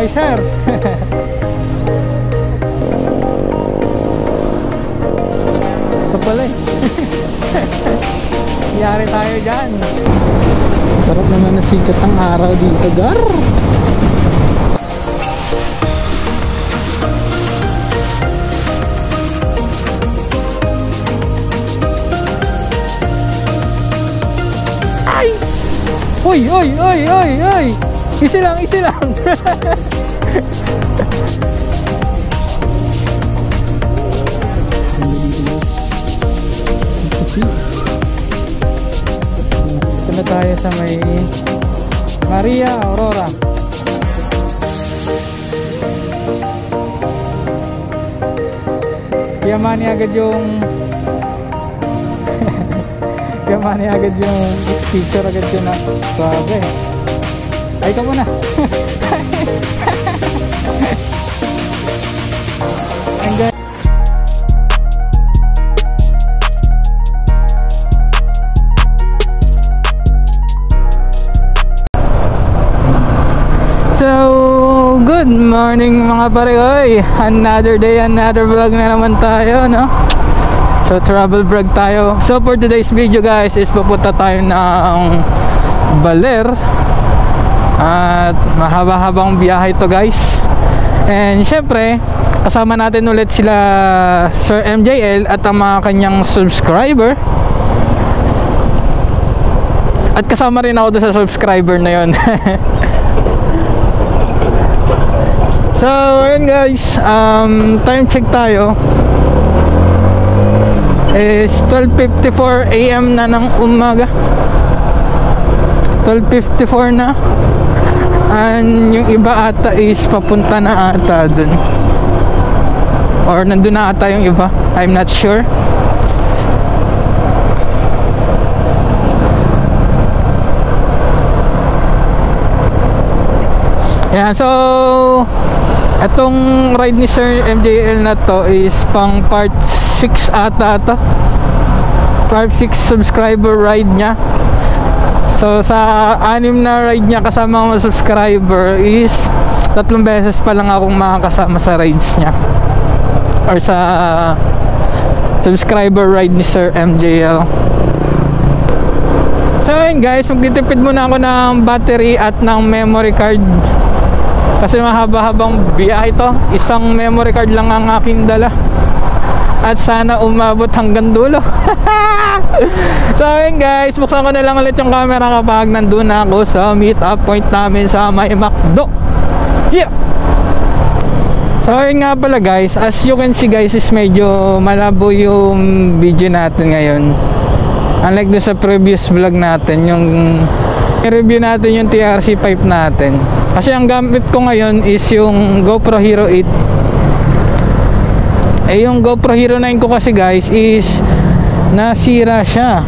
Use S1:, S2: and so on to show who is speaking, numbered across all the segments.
S1: kay sir. Ito pala eh. Yari tayo dyan. Sarap naman na sikat ang araw dito, gar. Ay! Uy, uy, uy, uy, uy! Isi lang, isi lang! Ito na tayo sa may Maria Aurora. Yamani agad yung Yamani agad yung picture agad yun na sabi. Ay ka muna. So, good morning mga pare. Oy, another day, another vlog na naman tayo, no? So, travel vlog tayo. So, for today's video guys is pupunta tayo ng Baler. At mahaba-habang biyahe to guys. And syempre, kasama natin ulit sila Sir MJL at ang mga kanyang subscriber. At kasama rin ako doon sa subscriber na yon. So, ayun guys, time check tayo is 12:54 AM na ng umaga. 12:54 na. And yung iba ata is papunta na ata dun, or nandun na ata yung iba, I'm not sure. Yan, so etong ride ni Sir MJL na to is pang part 6 ata to, part 6 subscriber ride niya. So sa 6 na ride niya kasama mga subscriber is 3 beses pa lang akong makakasama sa rides niya or sa subscriber ride ni Sir MJL. So ayun guys, magtitipid muna ako ng battery at ng memory card kasi mahaba-habang biyahe ito. Isang memory card lang ang aking dala at sana umabot hanggang dulo. So ayun guys, buksan ko na lang ulit yung camera kapag nandun ako sa meet up point namin sa may McDo. Yeah! So ayun nga pala guys, as you can see guys, is medyo malabo yung video natin ngayon. Unlike dun sa previous vlog natin, yung review natin yung TRC 5 natin. Kasi ang gamit ko ngayon is yung GoPro Hero 8. Eh yung GoPro Hero 9 ko kasi guys is nasira siya.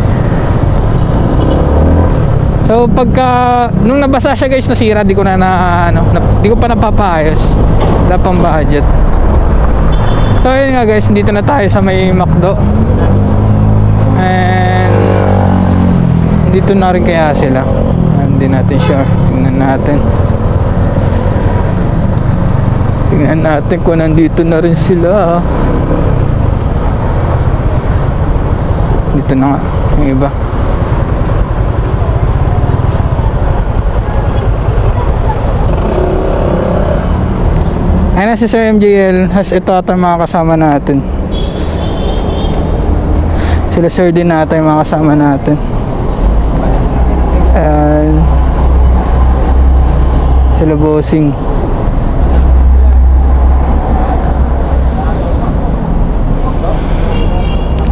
S1: So pagka nung nabasa siya guys, nasira, di ko na di ko pa napapaayos. Wala pang budget. So yun nga guys, dito na tayo sa may McDo. And dito na rin kaya sila. Hindi natin sure. Tingnan natin. Tingnan natin kung nandito na rin sila. Dito na nga yung iba. Ayun na si Sir MJL. Ito ata yung mga kasama natin. Sila Sir din ata yung mga kasama natin. And sila bossing.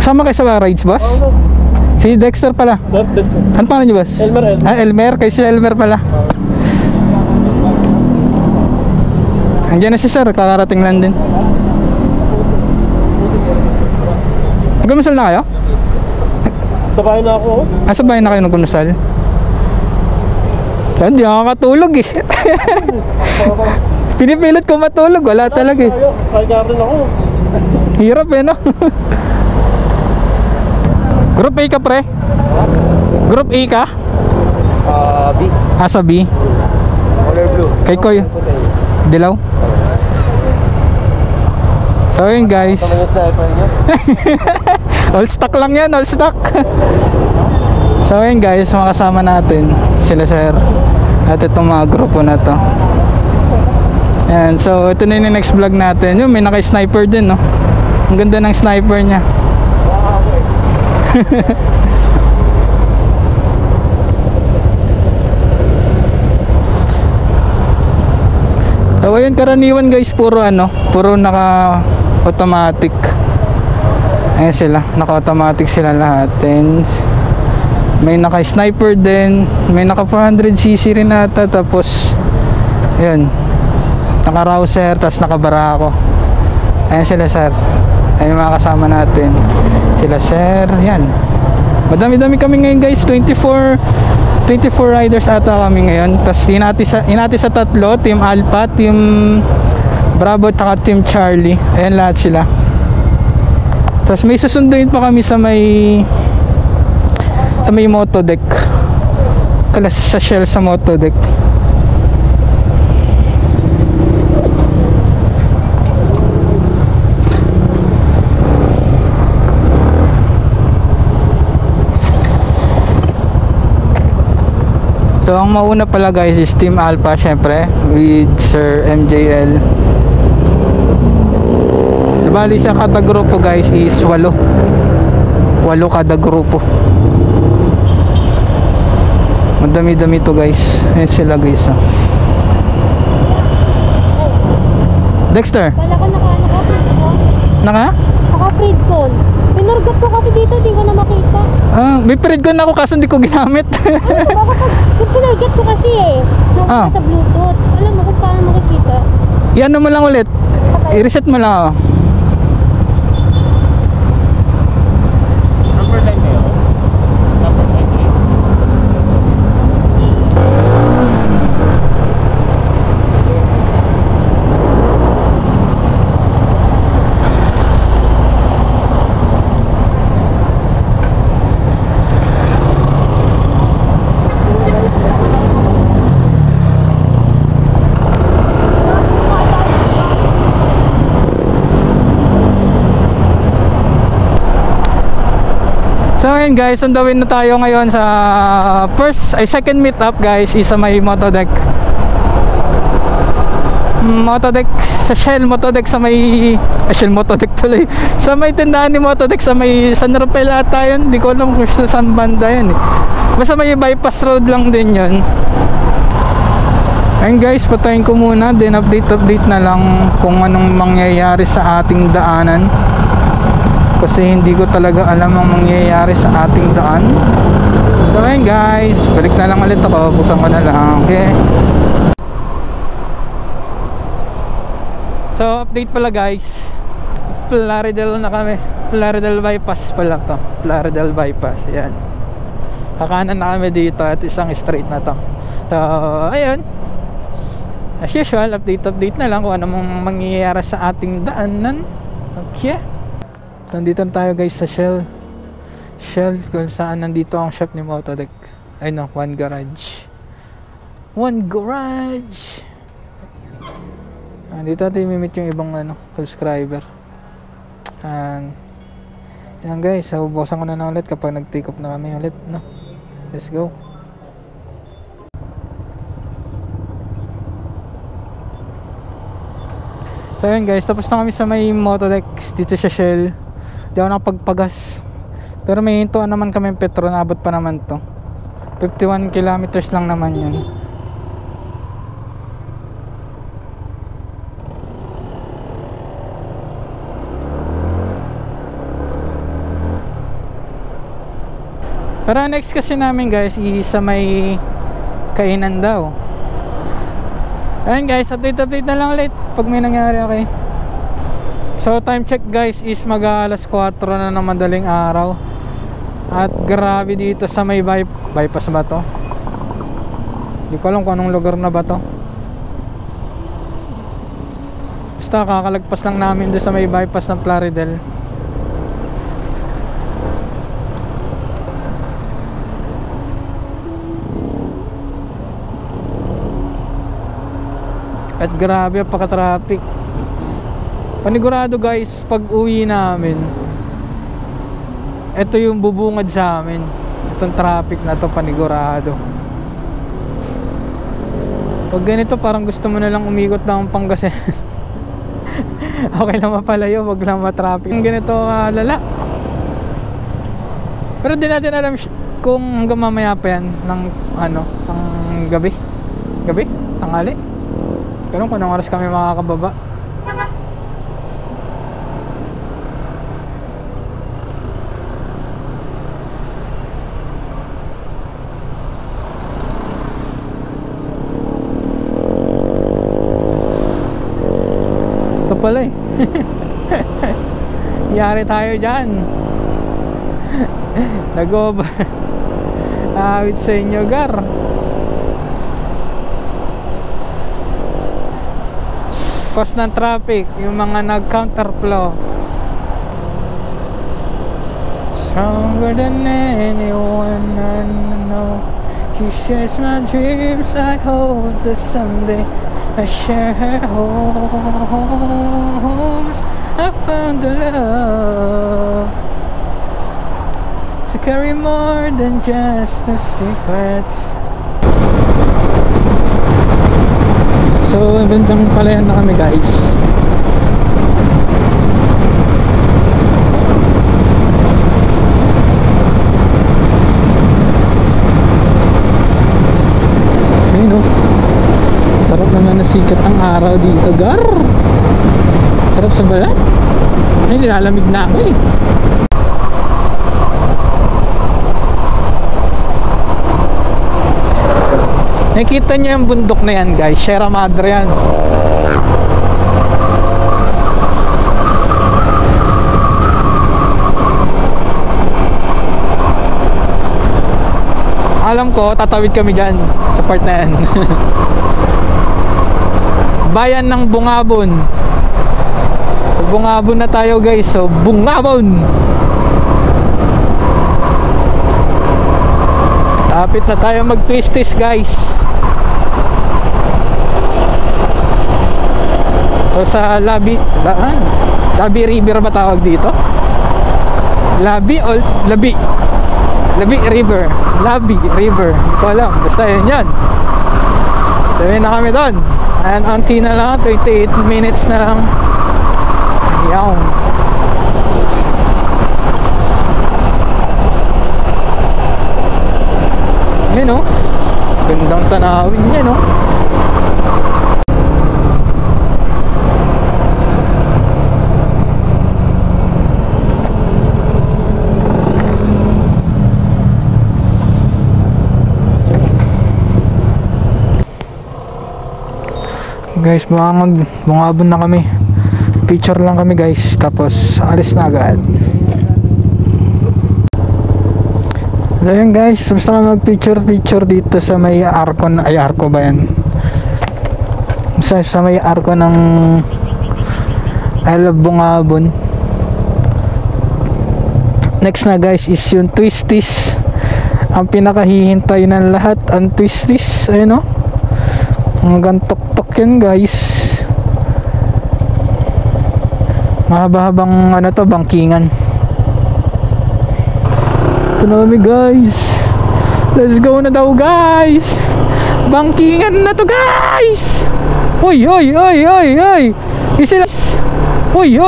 S1: Sama kayo sa rides, boss? Si Dexter pala. Ano pa niyo, boss? Elmer. Ah, Elmer. Kayo si Elmer pala. Andiyan na si Sir. Kakarating lang din. Nagkumusal na kayo?
S2: Sa bahay na ako.
S1: Ah, sa bahay na kayo nagkumusal? Hindi ako katulog eh. Pinipilit ko matulog. Wala talaga eh.
S2: Kaya rin ako.
S1: Hirap eh, no? Group A ka, pre? Group A ka?
S2: B.
S1: Ah, sa B.
S2: Color blue.
S1: Kay Koy. Dilaw. So yun guys.
S2: Ito yung sniper niyo.
S1: All stock lang yan, all stock. So yun guys, mga kasama natin sila sir at itong mga grupo na to. Ayan, so ito na yung next vlog natin. Yung may naka-sniper din, no? Ang ganda ng sniper niya. So ayun, karaniwan guys, puro puro naka automatic. Ayan sila, naka automatic sila lahat. And may naka sniper din, may naka 400cc rin ata, tapos ayun, naka rouser, tapos naka barako. Ayan sila sir, ayan yung mga kasama natin, sila sir. Yan, madami-dami kami ngayon guys, 24 riders ata kami ngayon. Tapos inati sa tatlo, Team Alpha, Team Bravo, at Team Charlie. Ayan lahat sila. Tapos may susunduin pa kami sa may motodeck, sa Shell sa motodeck. So ang mauna pala guys is Team Alpha, syempre, with Sir MJL. So bali sa kada grupo guys is 8 kada grupo. Madami-dami to guys. Ayan sila guys, oh. Dexter,
S3: Wala ko naka-freed ko. Naka-freed call. Pinurgot ko kasi dito, di ko na makita.
S1: may period ko na ako kaso hindi ko ginamit.
S3: Ano ba kapag pinurgot ko kasi
S1: Ah.
S3: sa Bluetooth. Alam mo kung paano makikita.
S1: Iano mo lang ulit, i-reset mo lang, oh.
S2: Number 9 kayo? Number 9 kayo?
S1: So ayun guys, sundawin na tayo ngayon sa second meet up guys, is sa may motodeck. Motodeck sa Shell Motodeck sa may Shell Motodeck tuloy. Sa may tindahan ni Motodeck sa may San Rafael ata yun. Hindi ko alam kung saan banda yun eh. Basta may bypass road lang din yun. Ayun guys, patayin ko muna, then update na lang kung anong mangyayari sa ating daanan. Kasi hindi ko talaga alam ang mangyayari sa ating daan. So ayun guys, balik na lang ulit ako. Buksan ko na lang, okay? So update pala guys, Plaridel na kami. Plaridel bypass pala to, Plaridel bypass, yan. Kakanan na kami dito at isang straight na to. So ayun, as usual, update na lang kung ano mangyayari sa ating daanan. Okay, so nandito tayo guys sa Shell kung saan nandito ang shop ni Motodeck. Ay no, one garage. Dito natin imimit yung ibang subscriber. And yan guys, so buksan ko na ulit kapag nag-take off na kami ulit, no? Let's go. So yun guys, tapos na kami sa may Motodeck dito sa Shell. Di ako nakapagpagas, pero may hintuan naman kami petro, naabot pa naman to. 51 kilometers lang naman yun. Pero next kasi namin guys is sa may kainan daw. Ayun guys, update na lang ulit pag may nangyari, okay? So time check guys is mag-alas 4 na ng madaling araw. At grabe dito sa may bypass ba to? Hindi ko alam kung anong lugar na ba to. Basta kakalagpas lang namin doon sa may bypass ng Plaridel. At grabe ang paka-traffic. Panigurado guys, pag uwi namin, ito yung bubungad sa amin. Itong traffic na to, panigurado. Pag ganito, parang gusto mo na lang umikot ng Pangasinan. Okay lang mapalayo, wag lang matraffic. Yung ganito lala. Pero di natin alam kung hanggang mamaya pa yan ng ng gabi. Gabi? Tanghali? Ganun kung anong oras kami makakababa. Ito pala eh. Yari tayo dyan. Nag-over. Awit sa inyo, Gar. Cause ng traffic, yung mga nag-counterflow. Stronger than anyone I know. She shares my dreams. I hope that someday I share her homes. I found the love to carry more than just the secrets. So, bandang palayan na kami guys. Ayun o. Sarap naman na sikat ang araw dito, Gar. Sarap sa balat. Ay, nilalamig na ako eh. Nakita niyo yung bundok na yan guys, Sierra Madre yan. Alam ko, tatawid kami dyan sa part na yan. Bayan ng Bungabon. So, Bungabon na tayo guys, so Bungabon. Tapit na tayo mag-twist-twist guys. So sa Labi River ba tawag dito? Labi o Labi? Labi River. Labi River. Hindi ko alam. Basta yun yan. So yun na kami doon. And unti na lang. 28 minutes na lang. Ayaw. Yan o. Gandang tanawin yan o. Guys, bungabon na kami. Picture lang kami guys, tapos alis na agad. So yun guys, basta mag picture dito sa may arko ay arko ba yan? Sa may arko ng I Love Bungabon. Next na guys is yung Twisties. Ang pinakahihintay ng lahat, ang Twisties. Ayun o, hanggang tok-tok yan guys. Mahaba-habang bangkingan. Ito na kami guys. Let's go na daw guys. Bangkingan na to guys. Uy. Isi lang. Uy.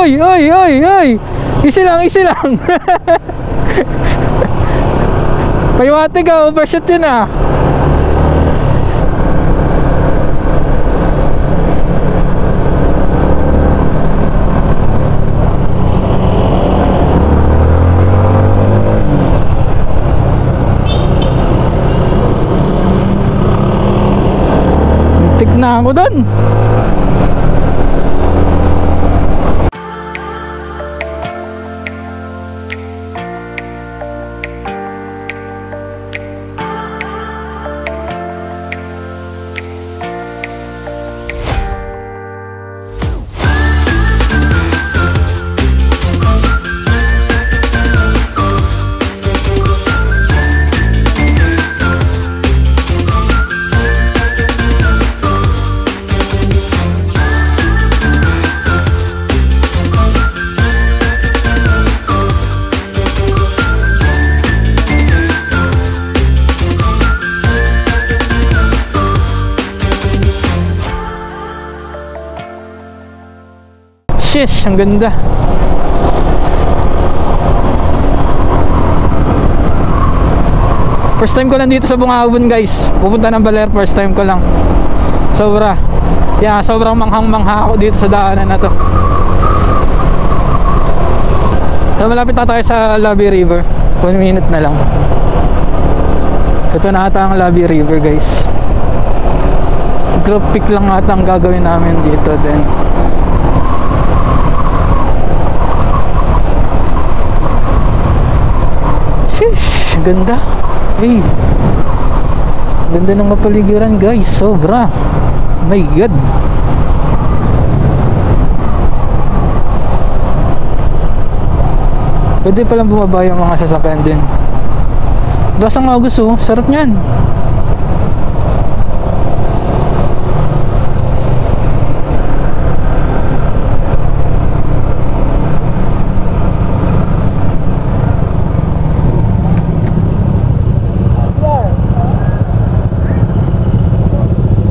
S1: Isi lang. Paywate ka, overshoot yun ah. Na ako doon. Sheesh, ang ganda. First time ko lang dito sa Bungabon guys. Pupunta ng Baler, first time ko lang. Sobra. Yeah, sobrang manghang-mangha ako dito sa daanan na to. So, malapit na tayo sa Labi River. 1 minute na lang. Ito na ata ang Labi River guys. Drop pick lang ata ang gagawin namin dito then. Sheesh, ganda. Hey, ganda ng kapaligiran guys, sobra. My God. Pwede palang bumaba yung mga sasakyan din. Basang August oh, sarap nyan.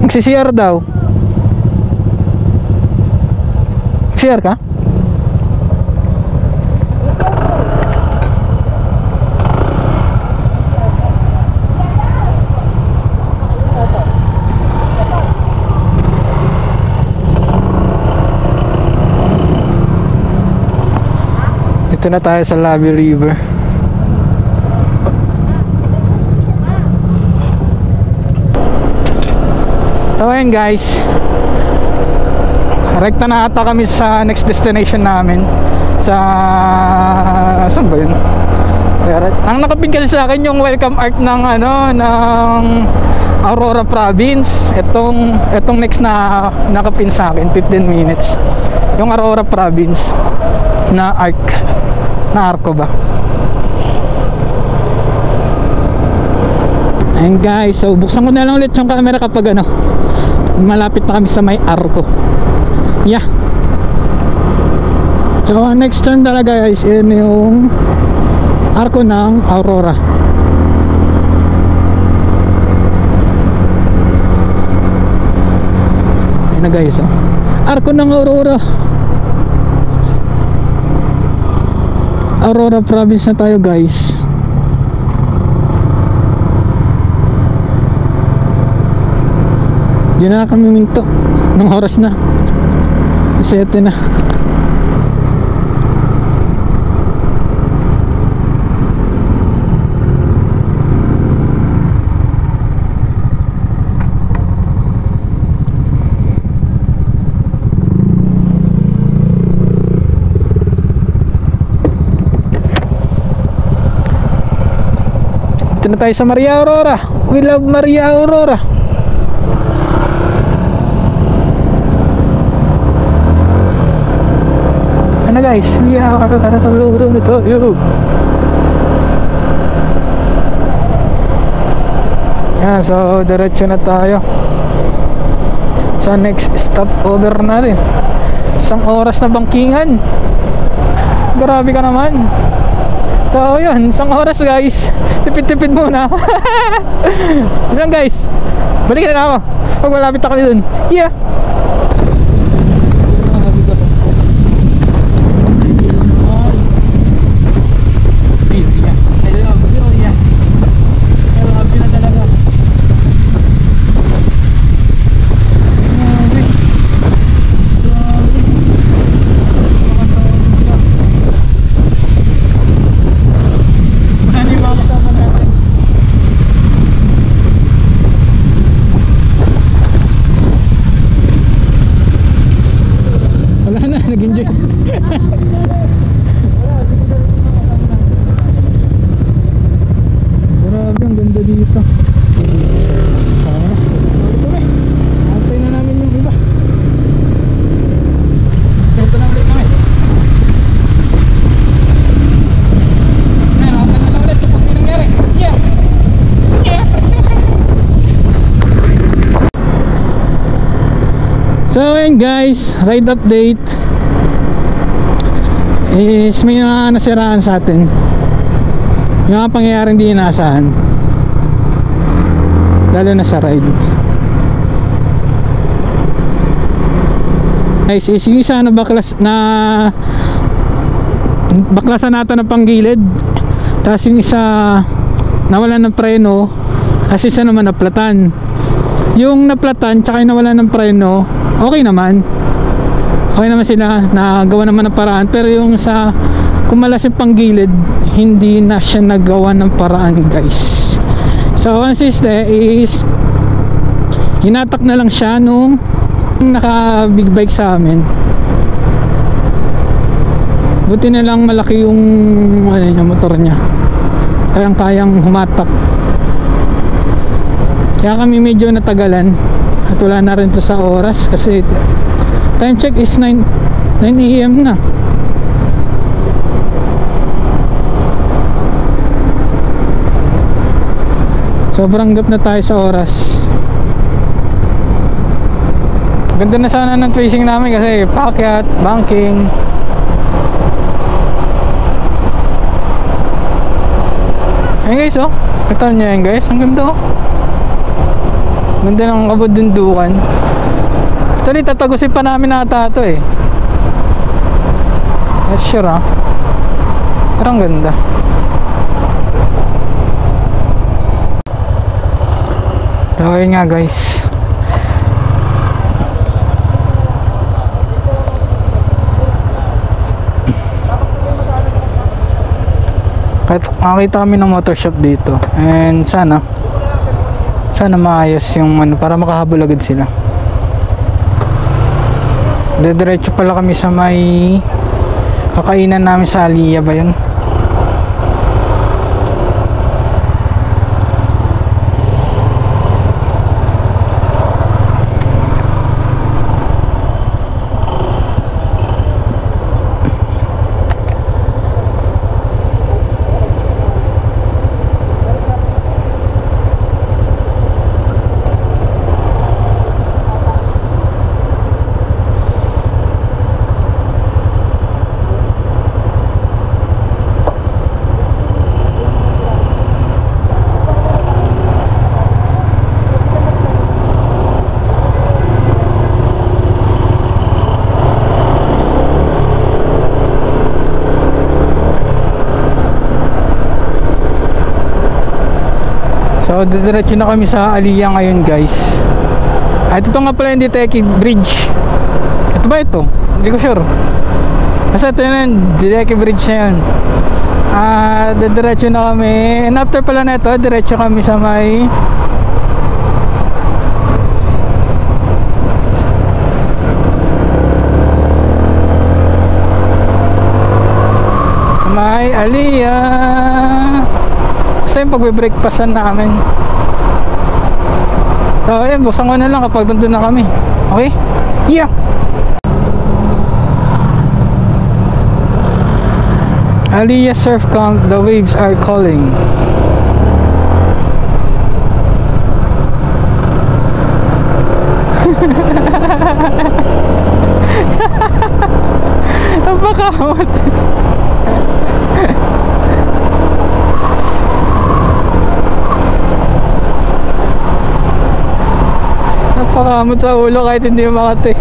S1: Magsi-CR daw. CR ka? Ito na tayo sa Labi River. So ayan guys, rekta na ata kami sa next destination namin. Saan ba yun? Ang nakapin kasi sa akin yung welcome art ng ng Aurora Province. Etong next na nakapin sa akin, 15 minutes. Yung Aurora Province na arco ba? Ayan guys, so buksan ko na lang ulit yung camera kapag malapit na kami sa may arco. Yeah. So next turn talaga guys, yun yung arco ng Aurora. Ayan na guys, arco ng Aurora. Aurora Province na tayo guys. Diyan na kami minto. Nung oras na 7 na. Ito na tayo sa Maria Aurora. We love Maria Aurora. Ano guys? Yeah, yeah, so diretso na tayo sa next stop over natin. 1 oras na bangkingan. Grabe ka naman. So yun, 1 oras guys. Tipid-tipid muna. Yan guys, balik na ako pag malapit na kami dun. Yeah. Nag-enjoy. Grabe, ang ganda dito. Antay na namin yung iba. Ito na ulit kami. Nakapan na ulit kapag may nangyari. Yeah! Yeah! So ayun guys, ride update is may mga nasiraan sa atin, yung mga pangyayaring di inaasahan, lalo na sa ride. Guys, is yung isa na baklasan natin ng panggilid, tapos yung isa nawala ng preno, as isa naman naplatan. Yung naplatan tsaka yung nawala ng preno, okay naman sila, nagawa naman ng paraan. Pero yung sa kumalas yung panggilid, hindi na siya nagawa ng paraan, guys. So ang siste is hinatak na lang siya nung naka big bike sa amin. Buti na lang malaki yung motor niya, kayang humatak. Kaya kami medyo natagalan at wala na rin to sa oras kasi time check is 9 AM na. Sobrang gap na tayo sa oras. Ganda na sana ng tracing namin kasi paakyat, banking. Ayan guys, oh. Kita nyo yan guys, ang ganda, oh. Ganda ng kabundundukan. Actually, tatagusin pa namin ata ito eh. Not sure, ah. Pero ang ganda. So ayun nga guys, kahit makakita kami ng motor shop dito, and sana maayos yung para makahabol agad sila. Diretso pala kami sa may kakainan namin sa Aliyah ba yun? So diretso na kami sa Aliyah ngayon guys. Ito nga pala yung Diteki Bridge. Ito ba ito? Hindi ko sure. Basta ito yun, Diteki Bridge na yun. Diretso na kami. And after pala na ito, diretso kami sa may Aliyah. Basta yung pagbe-breakfastan namin. So ayun, buksan ko na lang kapag nandun na kami. Okay? Yeah! Aliyah Surf Camp, the waves are calling. Napakamot. Napakamot sa ulo kahit hindi makati.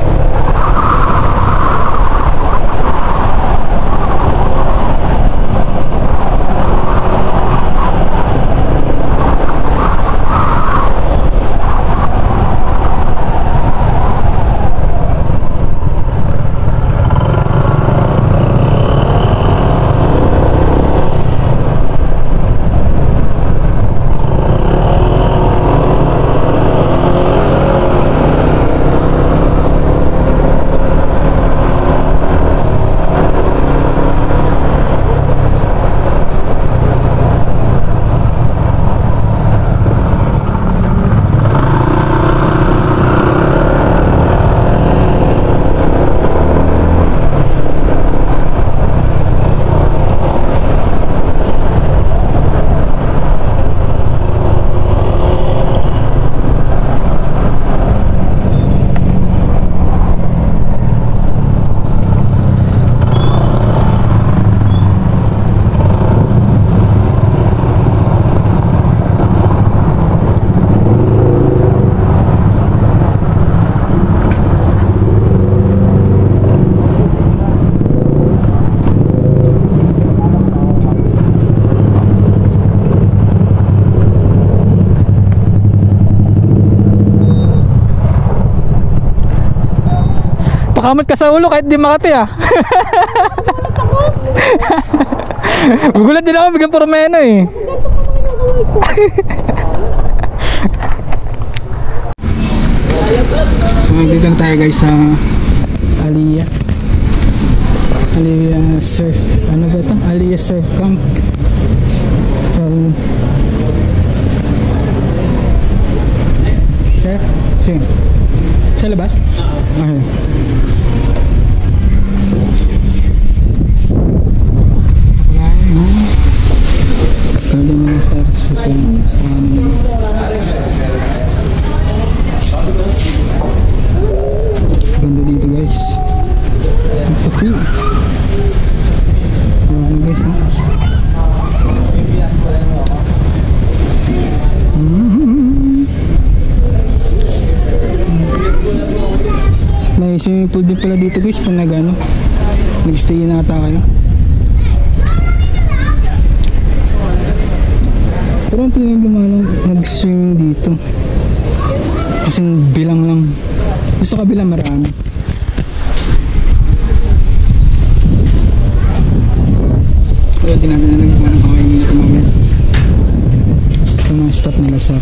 S1: Nakakamot ka sa ulo kahit di makati ah. Gugulat din ako, biglang pormeno eh. Dito na tayo guys sa Aliyah Surf. Ano ba ito? Aliyah Surf Camp. Sige. Sa labas? Okay. Ganda nila sa ganda dito guys. Ang puti. Ano guys ha? May swimming pool din pala dito guys pag nag-stay na ata kayo. Pero ang tingin lumalang mag-swimming dito kasi bilang lang. Sa kabila marami. Pero tinatan na lang kung anong kakain nila kumamaya. Ito mga stop nila sa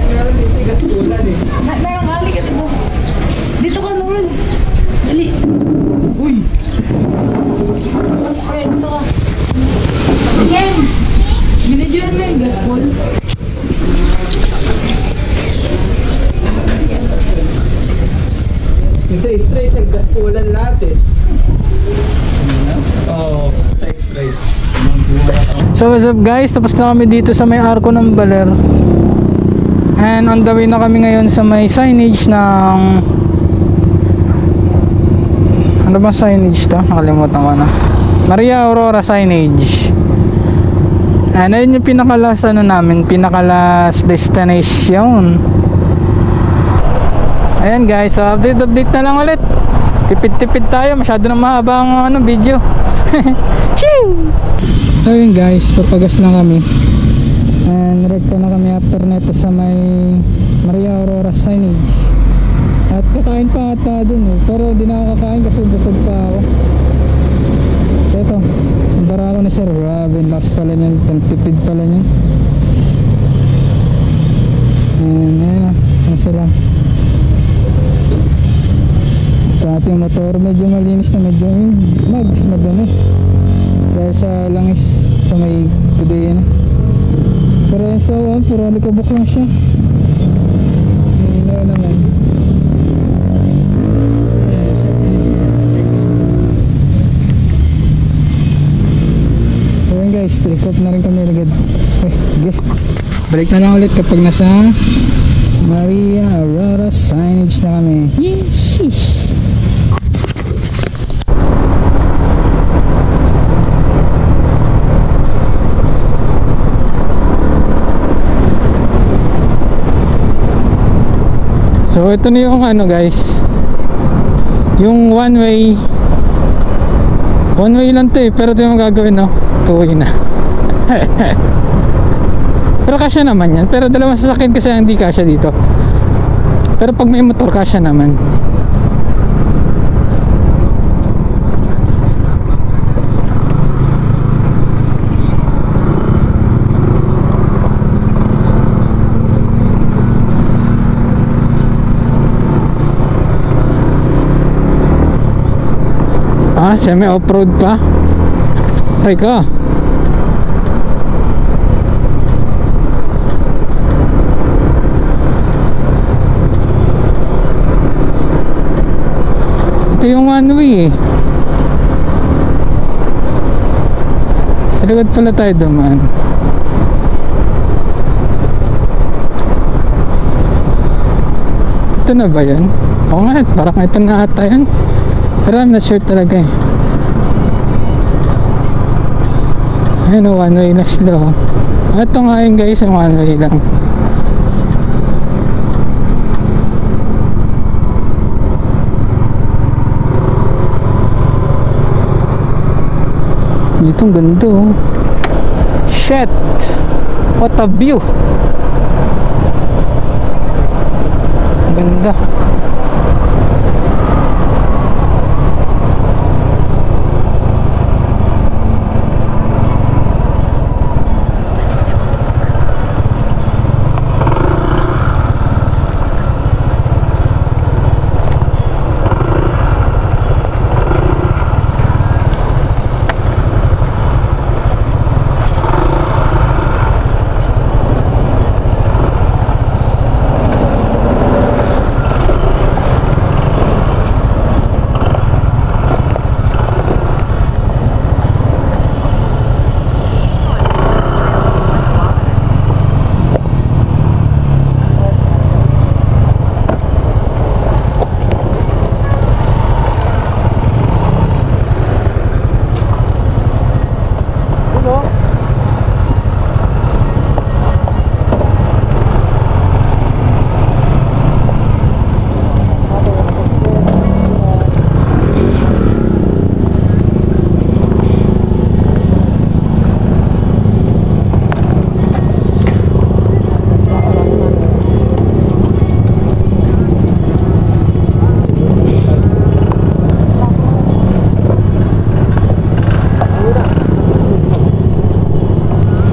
S1: meron dito gaspulan eh. Meron halik ito mo. Dito ka naman. Dali. Uy! Okay, dito ka. Again! Binidyoan mo yung gaspol. Kasi straight nag-gaspulan lahat eh. Oo, straight. So what's up guys, tapos na kami dito sa may arko ng Baler. And on the way na kami ngayon sa may signage ng ano ba signage to? Nakalimutan ko na. Maria Aurora signage. And ayun yung pinakalas ano namin, pinakalas destination. Ayan guys, so update na lang ulit. Tipid tayo, masyado na mahaba ang video. So yun guys, papagas na kami. And rekta na kami after neto sa may Maria Aurora signage. At kakain pa ata dun eh, pero di na ako kakain kasi busog pa ako. Ito, ang bara ko na sir, grabe, lakas pala niyan, tipid pala niyan. And ayun na, ano sila. Sa ating motor, medyo malinis na, medyo mags, madami. Dahil sa langis, sa may kudiya na. Pero yun sa puro alikabok lang siya. Hindi na naman. So yun guys, take off na rin kami agad. Okay. Balik na lang ulit kapag nasa Maria Aurora signage na kami. Yeesh. So ito na yung ano guys, yung one way lang to eh, pero ito yung gagawin no, two way na. Pero kasya naman yan, pero dalawang sasakyan kasi hindi kasya dito. Pero pag may motor kasya naman. Semi off-road pa. Teka. Ito yung one way eh. Sa likod pala tayo dumaan. Ito na ba yan? Oo nga, parang ito na ata yan. Pero I'm not sure talaga eh. Ayun o, one way na sila. Ito nga yun guys, yung one way lang. Dito ang ganda oh. Shit! What a view! Ganda.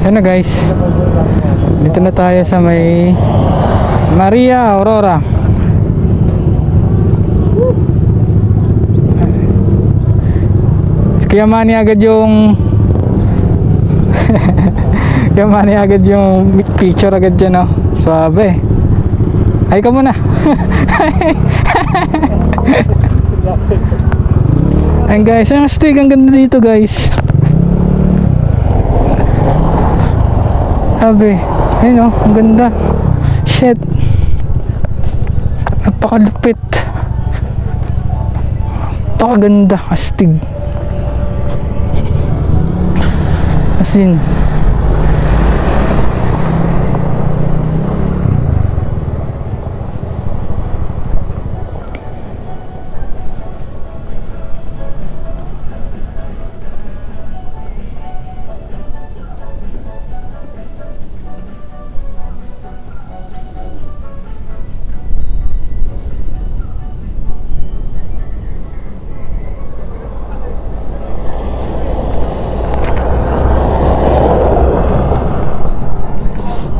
S1: Ayan na guys, dito na tayo sa may Maria Aurora. Kaya mani agad yung kaya mani agad yung picture agad dyan, oh. Suabe. Ay ka muna. Ayan guys, ang astig, ang ganda dito guys. Sabi, ayun, oh, ang ganda. Shit, napakalupit, napakaganda, astig. As in,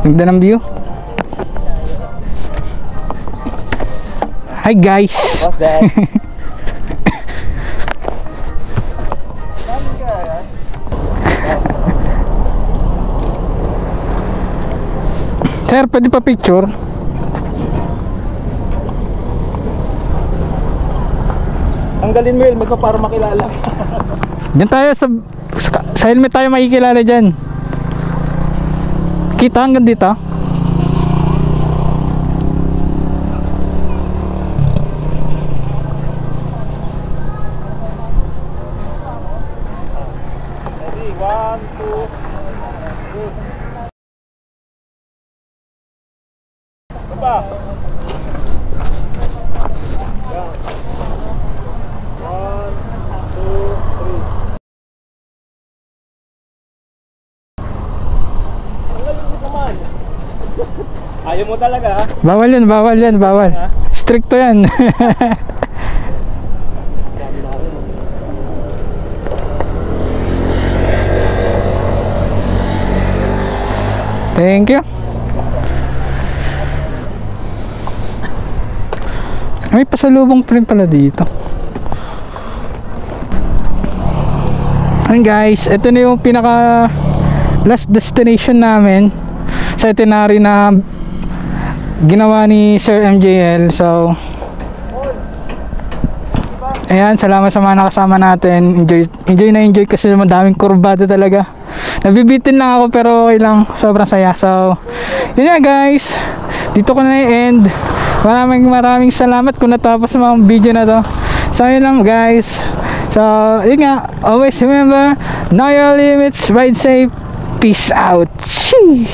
S1: ganda ng view. Hi guys.
S2: What's that?
S1: Sir, pwede pa picture?
S2: Tanggalin mo yun, para makilala.
S1: Diyan tayo sa helmet tayo makikilala dyan. Kita hanggang dito.
S2: Ready, 1, 2, Baba. Yan. 1, 2, 3. Ayaw mo talaga, ha?
S1: Bawal yan, bawal yan, bawal. Stricto yan. Thank you. May pasalubong pa rin pala dito. Ayan guys, ito na yung pinaka last destination namin sa itinerary na ginawa ni Sir MJL. So ayan, salamat sa mga nakasama natin. Enjoy kasi madaming kurbada talaga. Nabibitin lang ako pero okay lang, sobrang saya. So yun nga guys, dito ko na i-end. Maraming salamat kung natapos mo ang video na to. So yun lang guys. So yun nga, always remember, know your limits, ride safe, peace out. Chee!